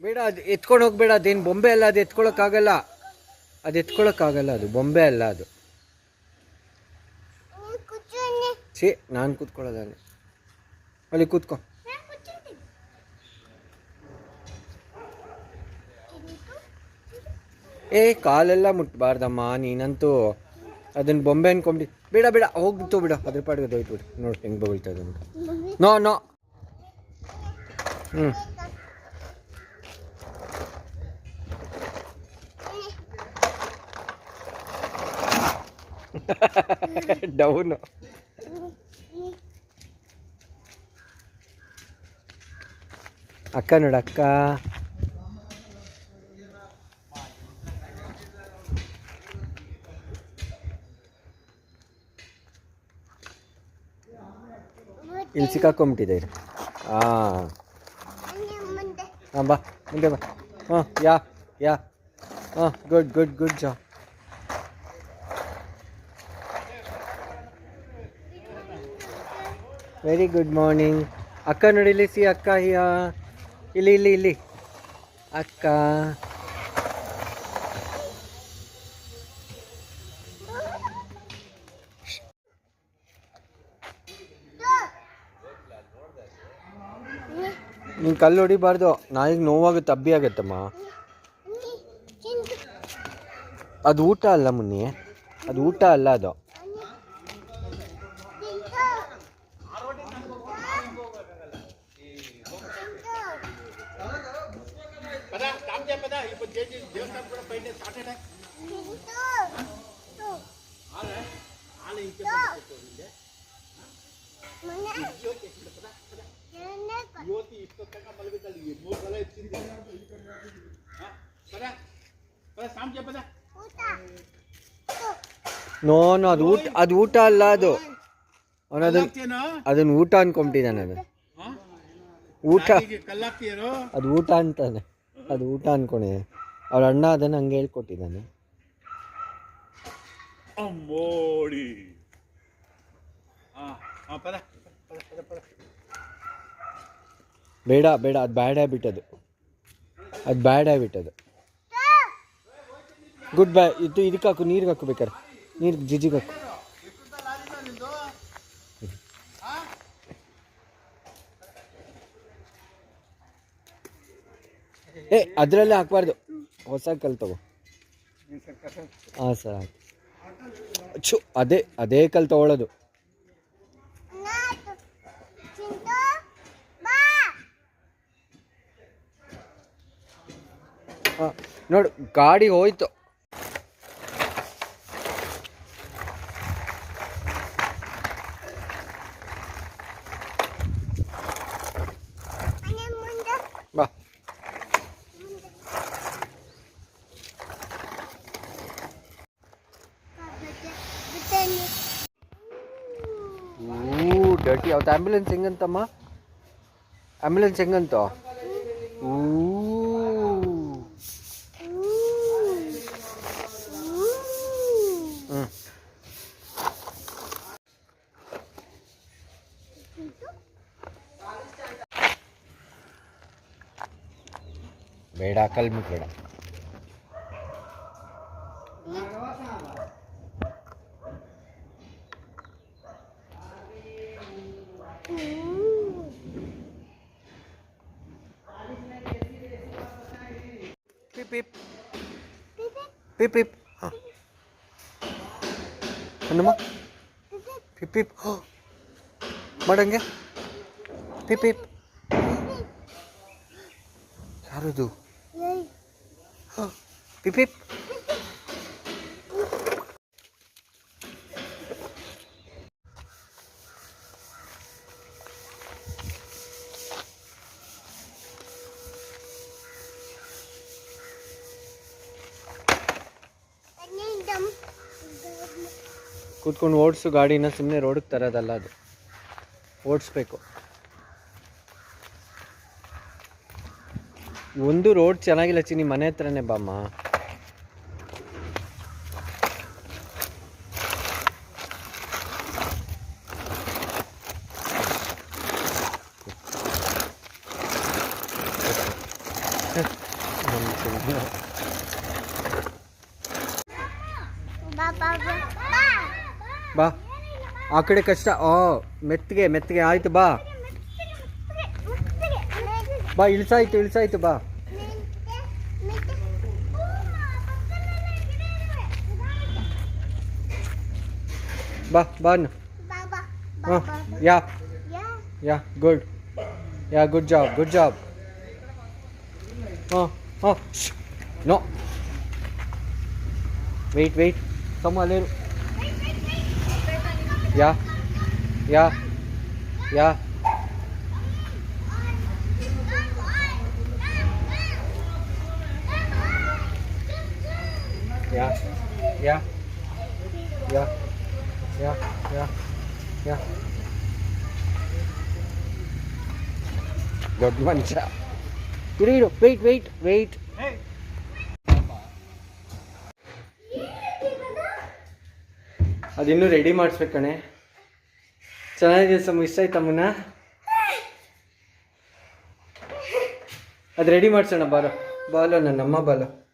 ಬೇಡ, ಅದು ಎತ್ಕೊಂಡು ಹೋಗ್ಬೇಡ. ಅದೇನು ಬೊಂಬೆ ಅಲ್ಲ, ಅದು ಎತ್ಕೊಳಕ್ಕಾಗಲ್ಲ. ಅದು ಬೊಂಬೆ ಅಲ್ಲ ಅದು. ನಾನು ಕೂತ್ಕೊಳ್ಳೋದಲ್ಲ. ಅಲ್ಲಿ ಕೂತ್ಕೊ. ಕಾಲೆಲ್ಲ ಮುಟ್ಬಾರ್ದಮ್ಮ ನೀನಂತೂ. ಅದನ್ನ ಬೊಂಬೆ ಅನ್ಕೊಂಡಿ. ಬೇಡ ಬೇಡ, ಹೋಗ್ಬಿಟ್ಟು ಬಿಡು, ಅದ್ರ ಪಾಡಿಗೆ ಹೋಯ್ತು ಬಿಡು. ನೋಡಿ ಹೆಂಗೆ ಬಗಳ್ತದೆ ಅಂತ. No no. ಹ್ಞೂ ಡೌನು. ಅಕ್ಕ ನೋಡು, ಅಕ್ಕ. ಇಲ್ಲಿ ಸಿಕ್ಕಾಕೊಂಬಿಟ್ಟಿದೆ. ಹಾಂ ಬಾ, ಮುಂದೆ ಬಾ. ಯಾ ಗುಡ್ ಜಾ. Very good morning. ಅಕ್ಕ ನೋಡಿ ಇಲ್ಲಿ, ಸಿ ಅಕ್ಕ. ಇಲ್ಲಿ ಅಕ್ಕ. ನೀನು ಕಲ್ಲು ಹೊಡಿಬಾರ್ದು, ನಾಯಿಗೆ ನೋವಾಗುತ್ತೆ, ಅಬ್ಬಿ ಆಗುತ್ತಮ್ಮ. ಅದು ಊಟ ಅಲ್ಲ ಮುನ್ನಿ, ಅದು ಊಟ ಅಲ್ಲ ಅದು. ನೋ ಅದು ಊಟ ಅಲ್ಲ ಅದು. ಅದನ್ನ ಊಟ ಅನ್ಕೊಂಬಿಟ್ಟಿದ್ದಾನೆ. ಊಟ ಅದು ಊಟ ಅಂತಾನೆ, ಅದು ಊಟ ಅನ್ಕೊಂಡಿದ್ದಾನೆ. ಅವ್ರ ಅಣ್ಣ ಅದನ್ನು ಹಂಗೆ ಹೇಳ್ಕೊಟ್ಟಿದ್ದಾನೆ. ಬೇಡ ಅದು ಬ್ಯಾಡ್ ಹ್ಯಾಬಿಟ್ ಅದು ಬ್ಯಾಡ್ ಹ್ಯಾಬಿಟ್ ಅದು. Good bye. ಇದಕ್ಕೆ ಹಾಕು, ನೀರಿಗೆ ಹಾಕು, ಬೇಕಾರೆ ನೀರು ಜಿಜಿಗೆ ಹಾಕು. ಅದರಲ್ಲೇ ಹಾಕ್ಬಾರ್ದು, ಹೊಸ ಕಲ್ ತಗೋ. ಹಾಂ ಸರ್, ಆಯ್ತು. ಅದೇ ಕಲ್ ತಗೊಳ್ಳೋದು. ನೋಡು, ಗಾಡಿ ಹೋಯ್ತು. ಬಾ. ಡರ್ಟಿ. ಅವತ್ತು ಆ್ಯಂಬುಲೆನ್ಸ್ ಹೆಂಗಂತಮ್ಮ? ಆ್ಯಂಬುಲೆನ್ಸ್ ಹೆಂಗಂತ? ಬೇಡ, ಕಲ್ ಮುಟ್ಬೇಡ. ಪಿಪ್ ಪಿಪ್ ಪಿಪ್. ಹಾಂ ಅನ್ನಮ್ಮ, ಪಿಪ್ ಪಿಪ್ ಮಾಡಂಗೆ. ಪಿಪ್ ಪಿಪ್. ಯಾರದು? ಪಿಪ್ ಪಿಪ್. ಕೂತ್ಕೊಂಡು ಓಡಿಸು ಗಾಡಿನ, ಸುಮ್ಮನೆ ರೋಡಿಗೆ ತರೋದಲ್ಲ ಅದು. ಓಡಿಸ್ಬೇಕು. ಒಂದು ರೋಡ್ ಚೆನ್ನಾಗಿಲ್ಲ ಚಿನ್ನಿ, ಮನೆ ಹತ್ರನೇ ಬಾಮ್ಮ. ಬಾ ಆ ಕಡೆ ಕಷ್ಟ. ಓ ಮೆತ್ತಗೆ ಮೆತ್ತಗೆ ಆಯ್ತು. ಬಾ ಬಾ ಇಳಿಸಾಯ್ತು ಬಾ. ಬಾ ಬಾನು. ಹಾಂ yeah good. Yeah good job. ಹಾಂ ನೋ ವೆಯ್ಟ್ ಕಮ್ಮ ಅಲ್ಲೇನು. ಯಾ ಯಾ ಯಾ ಯಾ ಯಾ ಯಾ ಯಾ ಯಾ ಯಾ ದೊಡ್ಡ ಮನುಷ್ಯ. ಇರು ವೆಯ್ಟ್. ಅದಿನ್ನೂ ರೆಡಿ ಮಾಡಿಸ್ಬೇಕಣೆ. ಚೆನ್ನಾಗಿದೆ ಸಮ, ಇಷ್ಟ ಆಯ್ತು ಅಮ್ಮನ. ಅದು ರೆಡಿ ಮಾಡಿಸೋಣ. ಬಾಲೋ ನನ್ನಮ್ಮ ಬಾಲೋ.